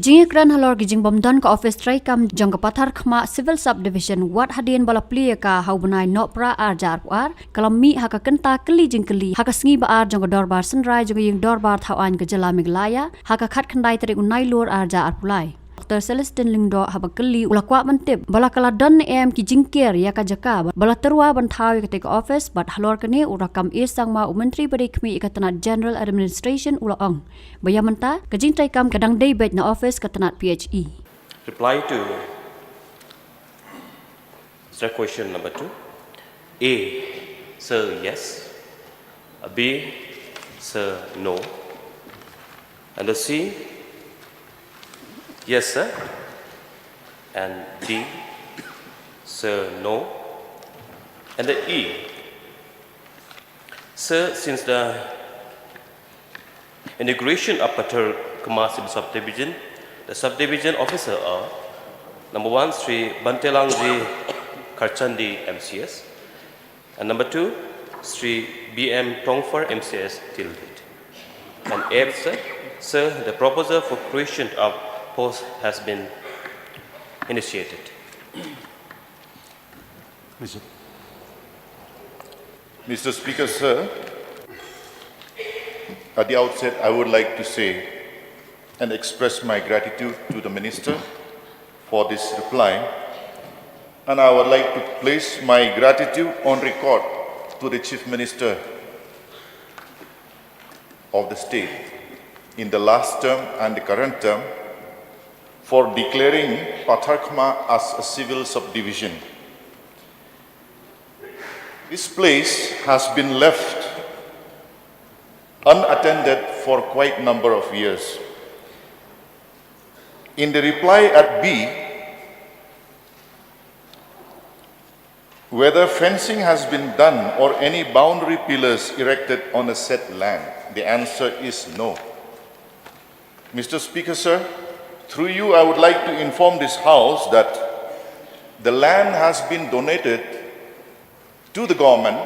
Kejingkran halor kijing bomdon ke office treikam jong ke Patharkhmah Civil Sub Division wat hadian bala plia ka hau benai nopra arjar puar kalau mi haka kenta keli jing keli haka sengi baar jong ke dorbar senrai jong ying dorbar thawan ke jala Meghalaya haka khat khandai terik unai lur arjar pulai. Dr. Celestin Lingdo haba keli ula kwa mentip bala kala don em ki jingkir ya ka jaka bala terwa bantawi ketika office bat halor kene Rakkam isang ma menteri berikmi ikatanat General Administration ula ong bayamenta kejing treikam kadang debate na office katanat PHE. Reply to question number 2. A, sir, yes. B, sir, no. And the C, yes, sir. And D, sir, no. And the E, sir, since the integration of Patharkhmah Civil Sub Division, the subdivision officer are number 1, Sri Bantelangji Karchandi MCS, and number 2, Sri BM Tongfar MCS till date. And F, sir, the proposal for creation of post has been initiated. Mr. Speaker, sir, at the outset, I would like to say and express my gratitude to the Minister for this reply, and I would like to place my gratitude on record to the Chief Minister of the state in the last term and the current term for declaring Patharkhmah as a civil subdivision. This place has been left unattended for quite a number of years. In the reply at B, whether fencing has been done or any boundary pillars erected on a said land, the answer is no. Mr. Speaker, sir, through you I would like to inform this House that the land has been donated to the government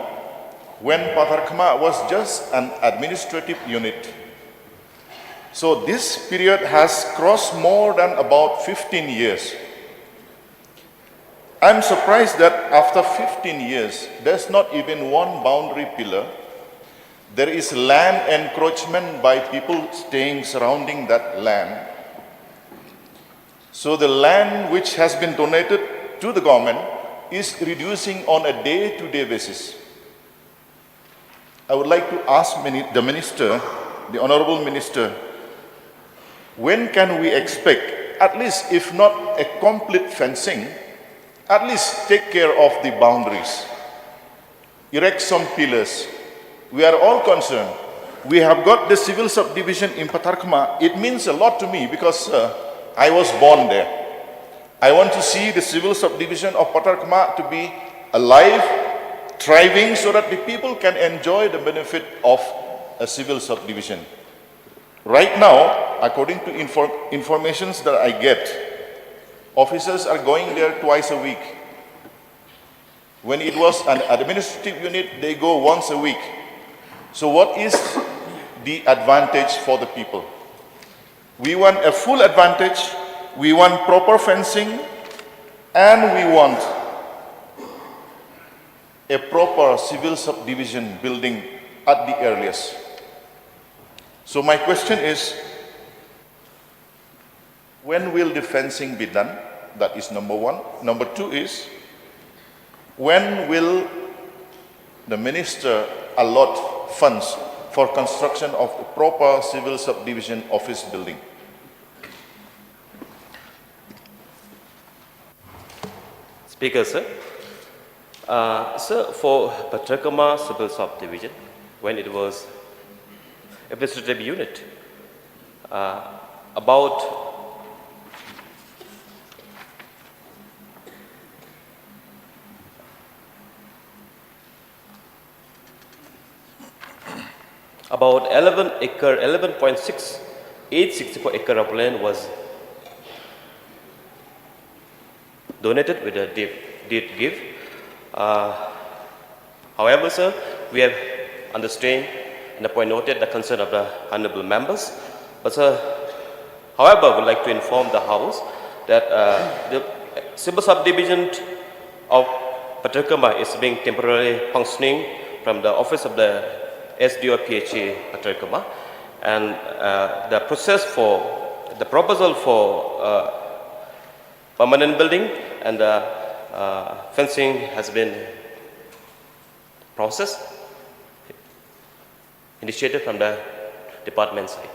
when Patharkhmah was just an administrative unit. So this period has crossed more than about 15 years. I'm surprised that after 15 years, there's not even one boundary pillar. There is land encroachment by people staying surrounding that land. So the land which has been donated to the government is reducing on a day-to-day basis. I would like to ask the Minister, the Honorable Minister, when can we expect, at least if not a complete fencing, at least take care of the boundaries, erect some pillars. We are all concerned. We have got the civil subdivision in Patharkhmah. It means a lot to me because I was born there. I want to see the civil subdivision of Patharkhmah to be alive, thriving, so that the people can enjoy the benefit of a civil subdivision. Right now, according to informations that I get, officers are going there twice a week. When it was an administrative unit, they go once a week. So what is the advantage for the people? We want a full advantage, we want proper fencing, and we want a proper civil subdivision building at the earliest. So my question is, when will the fencing be done? That is number 1. Number 2 is, when will the Minister allot funds for construction of the proper civil subdivision office building? Speaker, sir. Sir, for Patharkhmah Civil Sub Division, when it was administrative unit, about about 11.6864 acre of land was donated with a deed give. However, sir, we have understand and the point noted the concern of the honorable members. But sir, However, I would like to inform the House that the Civil Subdivision of Patharkhmah is being temporarily functioning from the office of the SDO PHE Patharkhmah, and the process for the proposal for permanent building and fencing has been processed, initiated from the department side.